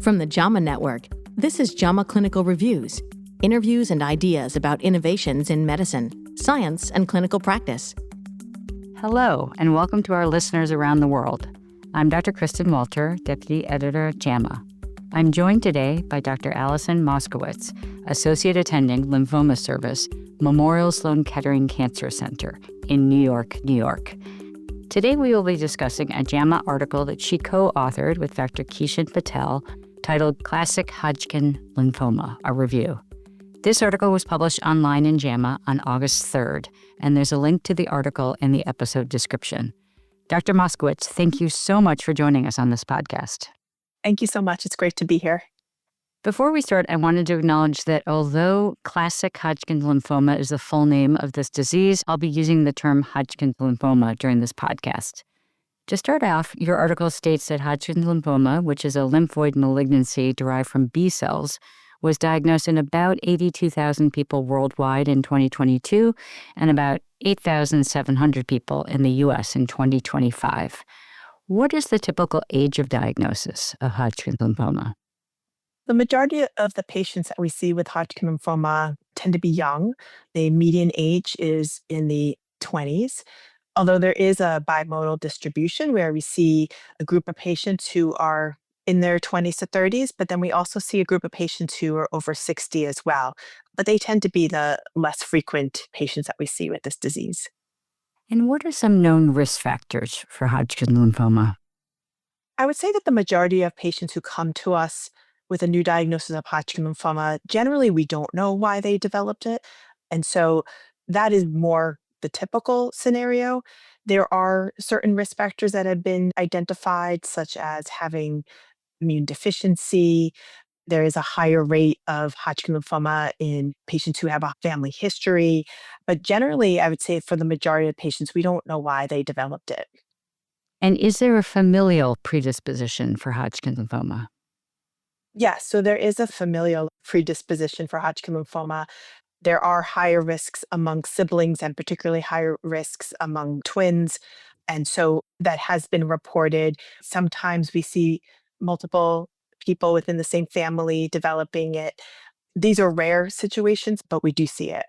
From the JAMA Network, this is JAMA Clinical Reviews, interviews and ideas about innovations in medicine, science, and clinical practice. Hello, and welcome to our listeners around the world. I'm Dr. Kristin Walter, Deputy Editor at JAMA. I'm joined today by Dr. Alison Moskowitz, Associate Attending Lymphoma Service, Memorial Sloan Kettering Cancer Center in New York, New York. Today we will be discussing a JAMA article that she co-authored with Dr. Kristin Patel titled Classic Hodgkin Lymphoma, a Review. This article was published online in JAMA on August 3rd, and there's a link to the article in the episode description. Dr. Moskowitz, thank you so much for joining us on this podcast. Thank you so much. It's great to be here. Before we start, I wanted to acknowledge that although classic Hodgkin lymphoma is the full name of this disease, I'll be using the term Hodgkin lymphoma during this podcast. To start off, your article states that Hodgkin lymphoma, which is a lymphoid malignancy derived from B cells, was diagnosed in about 82,000 people worldwide in 2022 and about 8,700 people in the U.S. in 2025. What is the typical age of diagnosis of Hodgkin lymphoma? The majority of the patients that we see with Hodgkin lymphoma tend to be young. The median age is in the 20s, although there is a bimodal distribution where we see a group of patients who are in their 20s to 30s, but then we also see a group of patients who are over 60 as well. But they tend to be the less frequent patients that we see with this disease. And what are some known risk factors for Hodgkin lymphoma? I would say that the majority of patients who come to us with a new diagnosis of Hodgkin lymphoma, generally we don't know why they developed it. And so that is more the typical scenario. There are certain risk factors that have been identified, such as having immune deficiency. There is a higher rate of Hodgkin lymphoma in patients who have a family history. But generally, I would say for the majority of patients, we don't know why they developed it. And is there a familial predisposition for Hodgkin lymphoma? Yes, so there is a familial predisposition for Hodgkin lymphoma. There are higher risks among siblings and particularly higher risks among twins. And so that has been reported. Sometimes we see multiple people within the same family developing it. These are rare situations, but we do see it.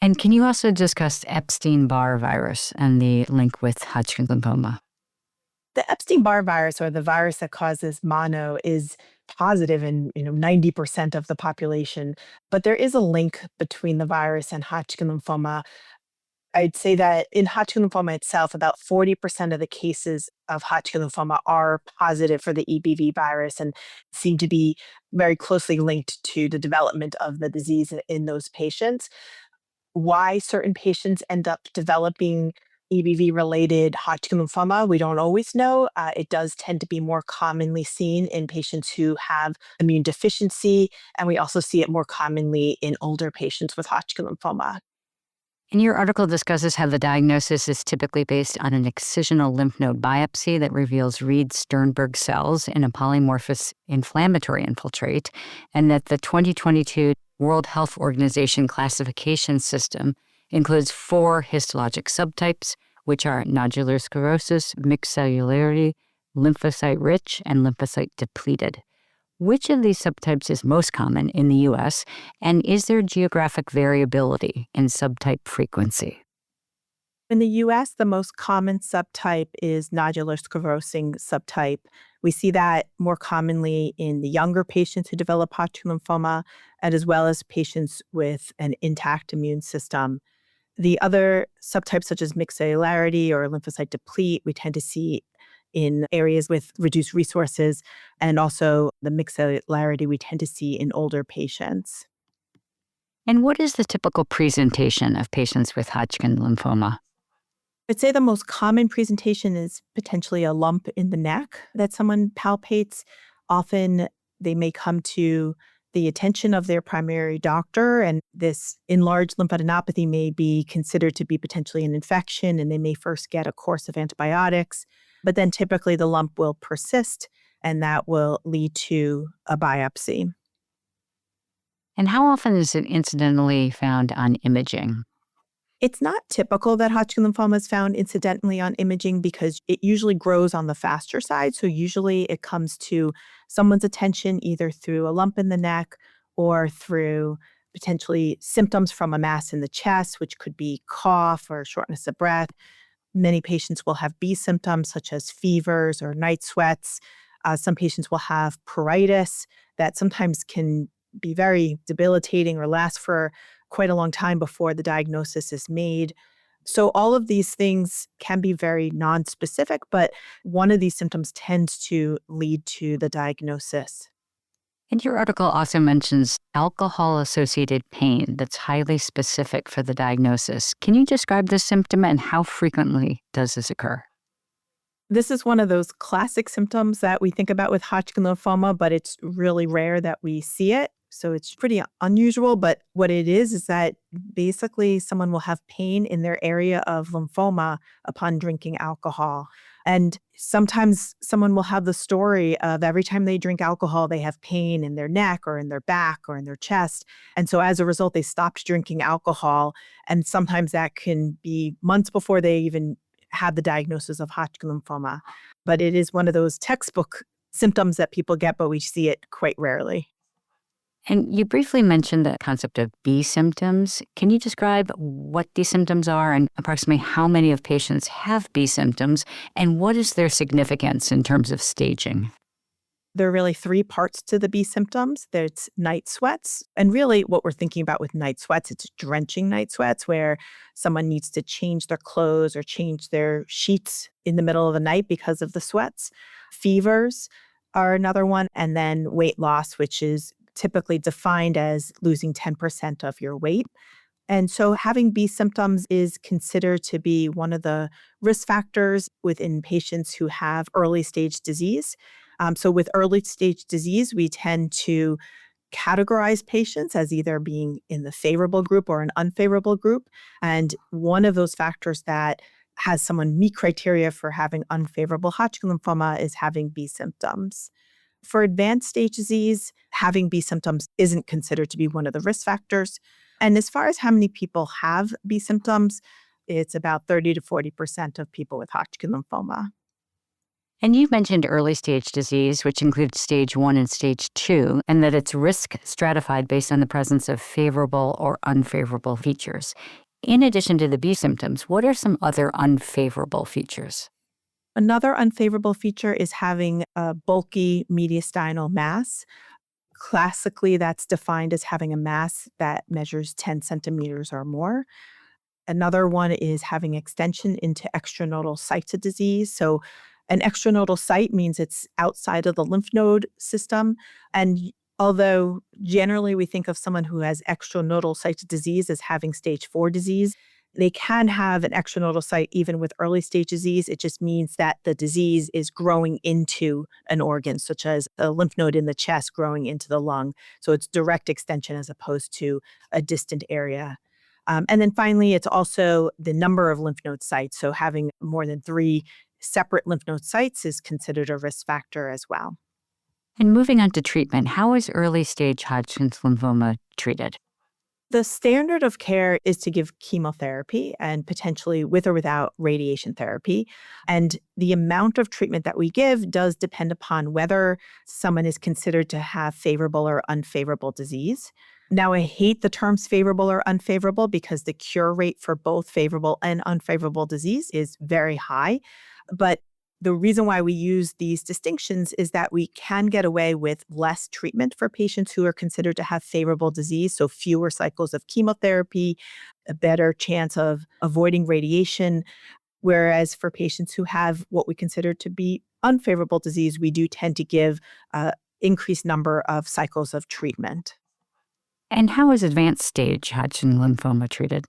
And can you also discuss Epstein-Barr virus and the link with Hodgkin lymphoma? The Epstein-Barr virus, or the virus that causes mono, is positive in 90% of the population. But there is a link between the virus and Hodgkin lymphoma. I'd say that in Hodgkin lymphoma itself, about 40% of the cases of Hodgkin lymphoma are positive for the EBV virus and seem to be very closely linked to the development of the disease in those patients. Why certain patients end up developing EBV-related Hodgkin lymphoma, we don't always know. It does tend to be more commonly seen in patients who have immune deficiency, and we also see it more commonly in older patients with Hodgkin lymphoma. And your article discusses how the diagnosis is typically based on an excisional lymph node biopsy that reveals Reed-Sternberg cells in a polymorphous inflammatory infiltrate, and that the 2022 World Health Organization classification system includes 4 histologic subtypes, which are nodular sclerosis, mixed cellularity, lymphocyte-rich, and lymphocyte-depleted. Which of these subtypes is most common in the U.S., and is there geographic variability in subtype frequency? In the U.S., the most common subtype is nodular sclerosing subtype. We see that more commonly in the younger patients who develop Hodgkin lymphoma, and as well as patients with an intact immune system. The other subtypes, such as mixed cellularity or lymphocyte deplete, we tend to see in areas with reduced resources, and also the mixed cellularity we tend to see in older patients. And what is the typical presentation of patients with Hodgkin lymphoma? I'd say the most common presentation is potentially a lump in the neck that someone palpates. Often they may come to the attention of their primary doctor, and this enlarged lymphadenopathy may be considered to be potentially an infection, and they may first get a course of antibiotics. But then typically the lump will persist, and that will lead to a biopsy. And how often is it incidentally found on imaging? It's not typical that Hodgkin lymphoma is found incidentally on imaging because it usually grows on the faster side. So usually it comes to someone's attention either through a lump in the neck or through potentially symptoms from a mass in the chest, which could be cough or shortness of breath. Many patients will have B symptoms such as fevers or night sweats. Some patients will have pruritus that sometimes can be very debilitating or last for quite a long time before the diagnosis is made. So all of these things can be very nonspecific, but one of these symptoms tends to lead to the diagnosis. And your article also mentions alcohol-associated pain that's highly specific for the diagnosis. Can you describe this symptom and how frequently does this occur? This is one of those classic symptoms that we think about with Hodgkin lymphoma, but it's really rare that we see it. So it's pretty unusual. But what it is that basically someone will have pain in their area of lymphoma upon drinking alcohol. And sometimes someone will have the story of every time they drink alcohol, they have pain in their neck or in their back or in their chest. And so as a result, they stopped drinking alcohol. And sometimes that can be months before they even have the diagnosis of Hodgkin lymphoma. But it is one of those textbook symptoms that people get, but we see it quite rarely. And you briefly mentioned the concept of B symptoms. Can you describe what these symptoms are and approximately how many of patients have B symptoms and what is their significance in terms of staging? There are really three parts to the B symptoms. There's night sweats. And really what we're thinking about with night sweats, it's drenching night sweats where someone needs to change their clothes or change their sheets in the middle of the night because of the sweats. Fevers are another one. And then weight loss, which is typically defined as losing 10% of your weight. And so having B symptoms is considered to be one of the risk factors within patients who have early stage disease. So with early stage disease, we tend to categorize patients as either being in the favorable group or an unfavorable group. And one of those factors that has someone meet criteria for having unfavorable Hodgkin lymphoma is having B symptoms. For advanced stage disease, having B symptoms isn't considered to be one of the risk factors. And as far as how many people have B symptoms, it's about 30 to 40% of people with Hodgkin lymphoma. And you mentioned early stage disease, which includes stage 1 and stage 2, and that it's risk stratified based on the presence of favorable or unfavorable features. In addition to the B symptoms, what are some other unfavorable features? Another unfavorable feature is having a bulky mediastinal mass. Classically, that's defined as having a mass that measures 10 centimeters or more. Another one is having extension into extranodal sites of disease. So an extranodal site means it's outside of the lymph node system. And although generally we think of someone who has extranodal sites of disease as having stage 4 disease, they can have an extranodal site even with early stage disease. It just means that the disease is growing into an organ, such as a lymph node in the chest growing into the lung. So it's direct extension as opposed to a distant area. And then finally, it's also the number of lymph node sites. So having more than 3 separate lymph node sites is considered a risk factor as well. And moving on to treatment, how is early stage Hodgkin's lymphoma treated? The standard of care is to give chemotherapy and potentially with or without radiation therapy. And the amount of treatment that we give does depend upon whether someone is considered to have favorable or unfavorable disease. Now, I hate the terms favorable or unfavorable because the cure rate for both favorable and unfavorable disease is very high. But the reason why we use these distinctions is that we can get away with less treatment for patients who are considered to have favorable disease, so fewer cycles of chemotherapy, a better chance of avoiding radiation. Whereas for patients who have what we consider to be unfavorable disease, we do tend to give an increased number of cycles of treatment. And how is advanced stage Hodgkin lymphoma treated?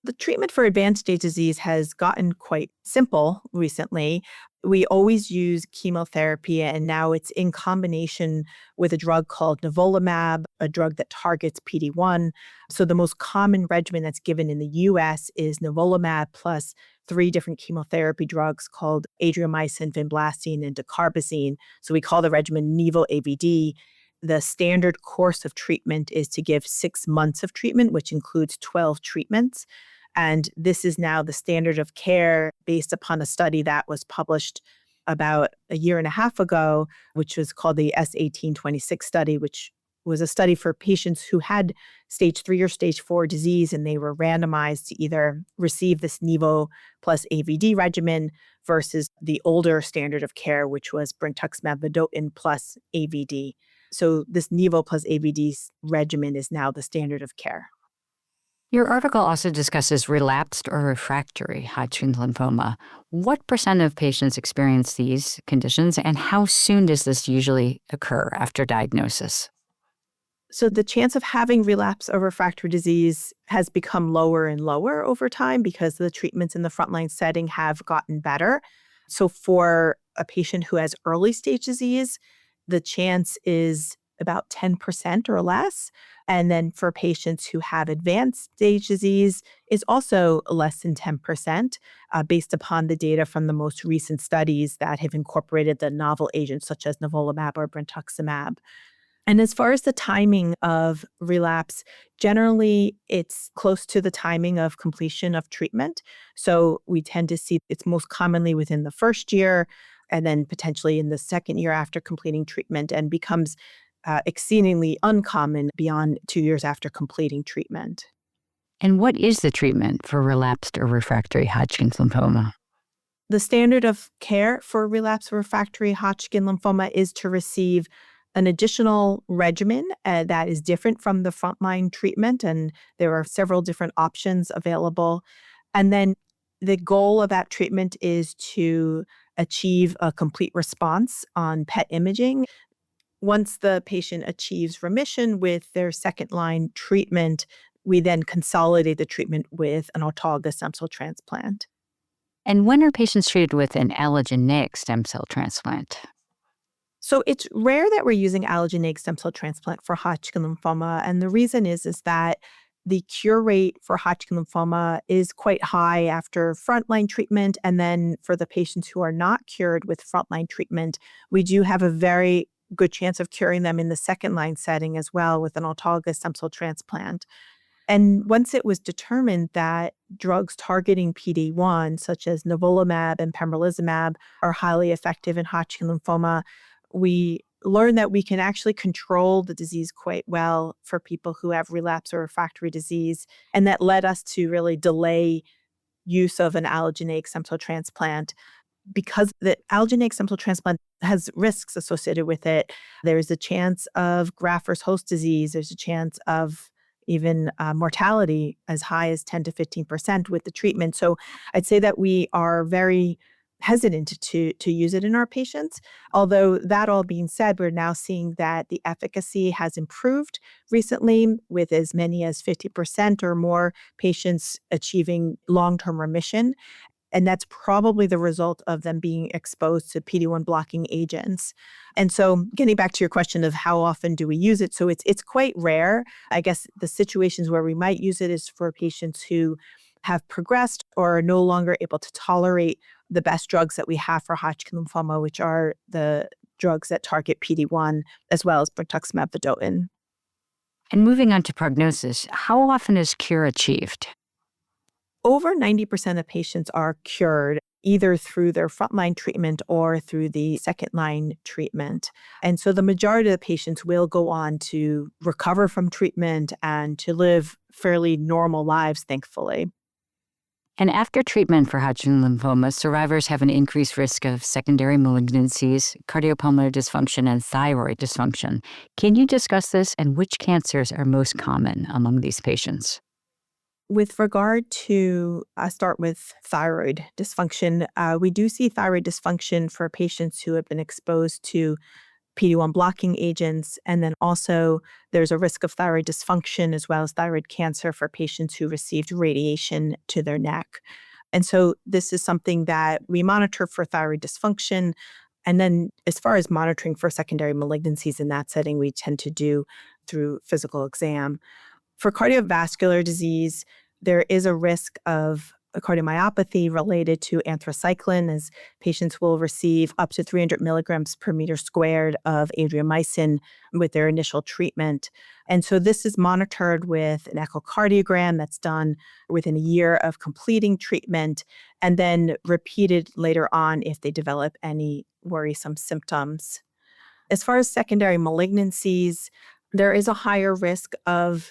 The treatment for advanced stage disease has gotten quite simple recently. We always use chemotherapy, and now it's in combination with a drug called nivolumab, a drug that targets PD-1. So the most common regimen that's given in the US is nivolumab plus 3 different chemotherapy drugs called adriamycin, vinblastine, and dacarbazine. So we call the regimen nivo-AVD. The standard course of treatment is to give 6 months of treatment, which includes 12 treatments. And this is now the standard of care based upon a study that was published about a year and a half ago, which was called the S1826 study, which was a study for patients who had stage 3 or stage 4 disease, and they were randomized to either receive this Nivo plus AVD regimen versus the older standard of care, which was brentuximab vedotin plus AVD. So this Nivo plus AVD regimen is now the standard of care. Your article also discusses relapsed or refractory Hodgkin lymphoma. What percent of patients experience these conditions, and how soon does this usually occur after diagnosis? So the chance of having relapse or refractory disease has become lower and lower over time because the treatments in the frontline setting have gotten better. So for a patient who has early stage disease, the chance is about 10% or less. And then for patients who have advanced stage disease is also less than 10%, based upon the data from the most recent studies that have incorporated the novel agents such as nivolumab or brentuximab. And as far as the timing of relapse, generally it's close to the timing of completion of treatment. So we tend to see it's most commonly within the first year and then potentially in the second year after completing treatment, and becomes exceedingly uncommon beyond 2 years after completing treatment. And what is the treatment for relapsed or refractory Hodgkin's lymphoma? The standard of care for relapsed refractory Hodgkin lymphoma is to receive an additional regimen that is different from the frontline treatment, and there are several different options available. And then the goal of that treatment is to achieve a complete response on PET imaging. Once the patient achieves remission with their second-line treatment, we then consolidate the treatment with an autologous stem cell transplant. And when are patients treated with an allogeneic stem cell transplant? So it's rare that we're using allogeneic stem cell transplant for Hodgkin lymphoma, and the reason is that the cure rate for Hodgkin lymphoma is quite high after frontline treatment, and then for the patients who are not cured with frontline treatment, we do have a very good chance of curing them in the second line setting as well with an autologous stem cell transplant. And once it was determined that drugs targeting PD-1, such as nivolumab and pembrolizumab, are highly effective in Hodgkin lymphoma, we learned that we can actually control the disease quite well for people who have relapse or refractory disease. And that led us to really delay use of an allogeneic stem cell transplant because the allogeneic stem cell transplant has risks associated with it. There's a chance of graft versus host disease. There's a chance of even mortality as high as 10 to 15% with the treatment. So I'd say that we are very hesitant to use it in our patients. Although that all being said, we're now seeing that the efficacy has improved recently with as many as 50% or more patients achieving long-term remission. And that's probably the result of them being exposed to PD-1 blocking agents. And so getting back to your question of how often do we use it, so it's quite rare. I guess the situations where we might use it is for patients who have progressed or are no longer able to tolerate the best drugs that we have for Hodgkin lymphoma, which are the drugs that target PD-1 as well as brentuximab vedotin. And moving on to prognosis, how often is cure achieved? Over 90% of patients are cured either through their frontline treatment or through the second-line treatment. And so the majority of the patients will go on to recover from treatment and to live fairly normal lives, thankfully. And after treatment for Hodgkin lymphoma, survivors have an increased risk of secondary malignancies, cardiopulmonary dysfunction, and thyroid dysfunction. Can you discuss this and which cancers are most common among these patients? With regard to, I start with thyroid dysfunction. We do see thyroid dysfunction for patients who have been exposed to PD-1 blocking agents. And then also there's a risk of thyroid dysfunction as well as thyroid cancer for patients who received radiation to their neck. And so this is something that we monitor for thyroid dysfunction. And then as far as monitoring for secondary malignancies in that setting, we tend to do through physical exam. For cardiovascular disease, there is a risk of cardiomyopathy related to anthracycline, as patients will receive up to 300 milligrams per meter squared of adriamycin with their initial treatment. And so this is monitored with an echocardiogram that's done within a year of completing treatment and then repeated later on if they develop any worrisome symptoms. As far as secondary malignancies, there is a higher risk of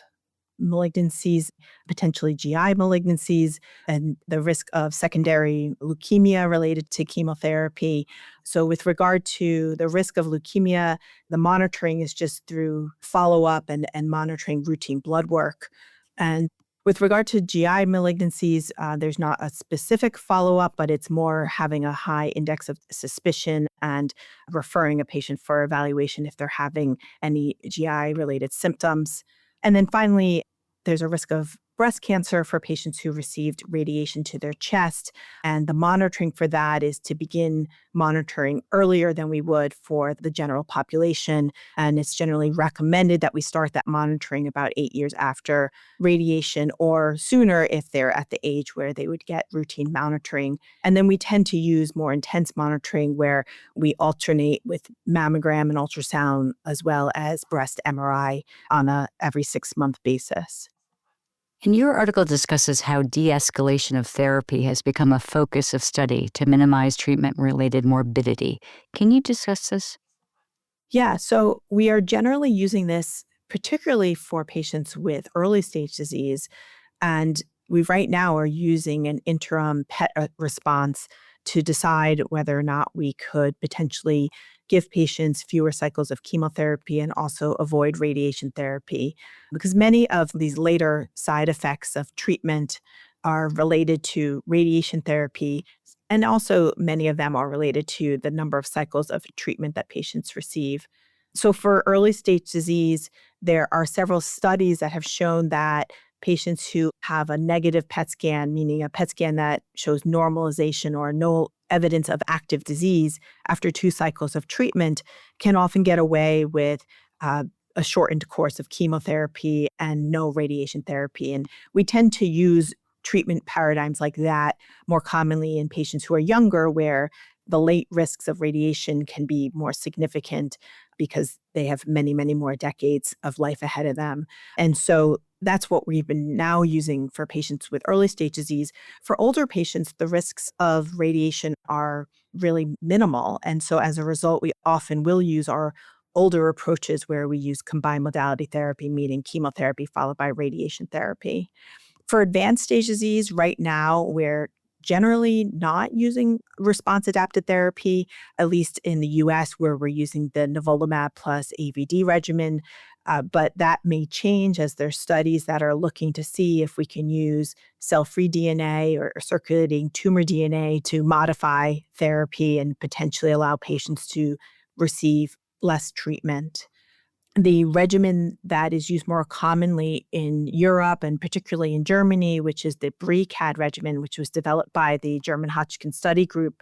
malignancies, potentially GI malignancies, and the risk of secondary leukemia related to chemotherapy. So, with regard to the risk of leukemia, the monitoring is just through follow-up and monitoring routine blood work. And with regard to GI malignancies, there's not a specific follow-up, but it's more having a high index of suspicion and referring a patient for evaluation if they're having any GI-related symptoms. And then finally, there's a risk of breast cancer for patients who received radiation to their chest. And the monitoring for that is to begin monitoring earlier than we would for the general population. And it's generally recommended that we start that monitoring about 8 years after radiation or sooner if they're at the age where they would get routine monitoring. And then we tend to use more intense monitoring where we alternate with mammogram and ultrasound as well as breast MRI on a every 6-month basis. And your article discusses how de-escalation of therapy has become a focus of study to minimize treatment-related morbidity. Can you discuss this? Yeah, so we are generally using this particularly for patients with early stage disease. And we right now are using an interim PET response to decide whether or not we could potentially give patients fewer cycles of chemotherapy and also avoid radiation therapy. Because many of these later side effects of treatment are related to radiation therapy, and also many of them are related to the number of cycles of treatment that patients receive. So for early stage disease, there are several studies that have shown that patients who have a negative PET scan, meaning a PET scan that shows normalization or no evidence of active disease after 2 cycles of treatment, can often get away with a shortened course of chemotherapy and no radiation therapy. And we tend to use treatment paradigms like that more commonly in patients who are younger, where the late risks of radiation can be more significant because they have many, many more decades of life ahead of them. And so that's what we've been now using for patients with early stage disease. For older patients, the risks of radiation are really minimal. And so as a result, we often will use our older approaches where we use combined modality therapy, meaning chemotherapy followed by radiation therapy. For advanced stage disease, right now, we're generally not using response-adapted therapy, at least in the US, where we're using the nivolumab plus AVD regimen. But that may change as there's studies that are looking to see if we can use cell-free DNA or circulating tumor DNA to modify therapy and potentially allow patients to receive less treatment. The regimen that is used more commonly in Europe and particularly in Germany, which is the BRICAD regimen, which was developed by the German Hodgkin Study Group.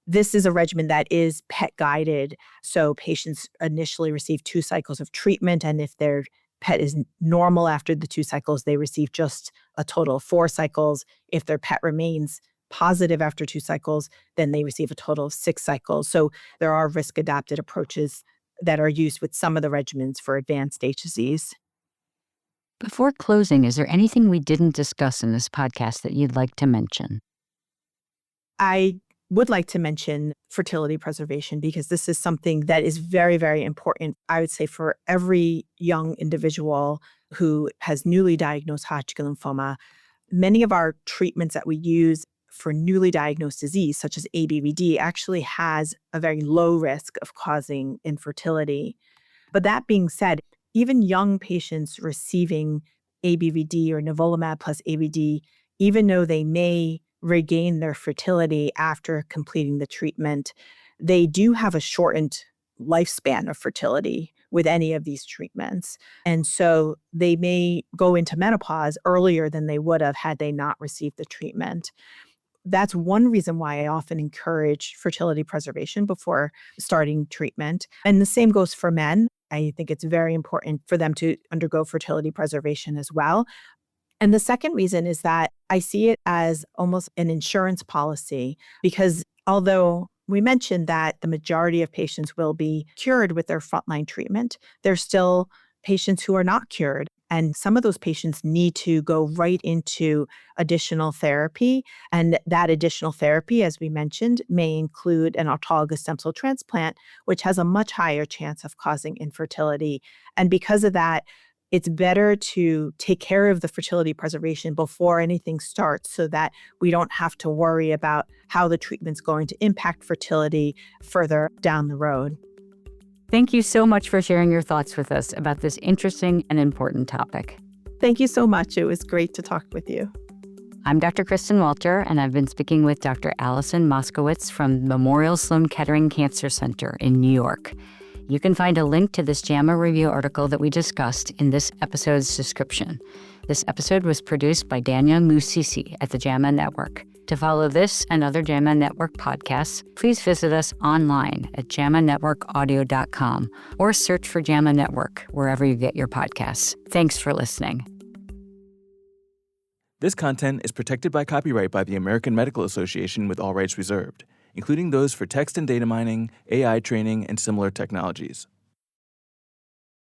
This is a regimen that is PET guided. So patients initially receive 2 cycles of treatment. And if their PET is normal after the 2 cycles, they receive just a total of 4 cycles. If their PET remains positive after 2 cycles, then they receive a total of 6 cycles. So there are risk adapted approaches that are used with some of the regimens for advanced stage disease. Before closing, is there anything we didn't discuss in this podcast that you'd like to mention? I would like to mention fertility preservation because this is something that is very, very important, I would say, for every young individual who has newly diagnosed Hodgkin lymphoma. Many of our treatments that we use for newly diagnosed disease, such as ABVD, actually has a very low risk of causing infertility. But that being said, even young patients receiving ABVD or nivolumab plus AVD, even though they may regain their fertility after completing the treatment, they do have a shortened lifespan of fertility with any of these treatments. And so they may go into menopause earlier than they would have had they not received the treatment. That's one reason why I often encourage fertility preservation before starting treatment. And the same goes for men. I think it's very important for them to undergo fertility preservation as well. And the second reason is that I see it as almost an insurance policy because although we mentioned that the majority of patients will be cured with their frontline treatment, there's still patients who are not cured. And some of those patients need to go right into additional therapy. And that additional therapy, as we mentioned, may include an autologous stem cell transplant, which has a much higher chance of causing infertility. And because of that, it's better to take care of the fertility preservation before anything starts so that we don't have to worry about how the treatment's going to impact fertility further down the road. Thank you so much for sharing your thoughts with us about this interesting and important topic. Thank you so much. It was great to talk with you. I'm Dr. Kristin Walter, and I've been speaking with Dr. Alison Moskowitz from Memorial Sloan Kettering Cancer Center in New York. You can find a link to this JAMA review article that we discussed in this episode's description. This episode was produced by Daniel Musisi at the JAMA Network. To follow this and other JAMA Network podcasts, please visit us online at jamanetworkaudio.com or search for JAMA Network wherever you get your podcasts. Thanks for listening. This content is protected by copyright by the American Medical Association with all rights reserved, including those for text and data mining, AI training, and similar technologies.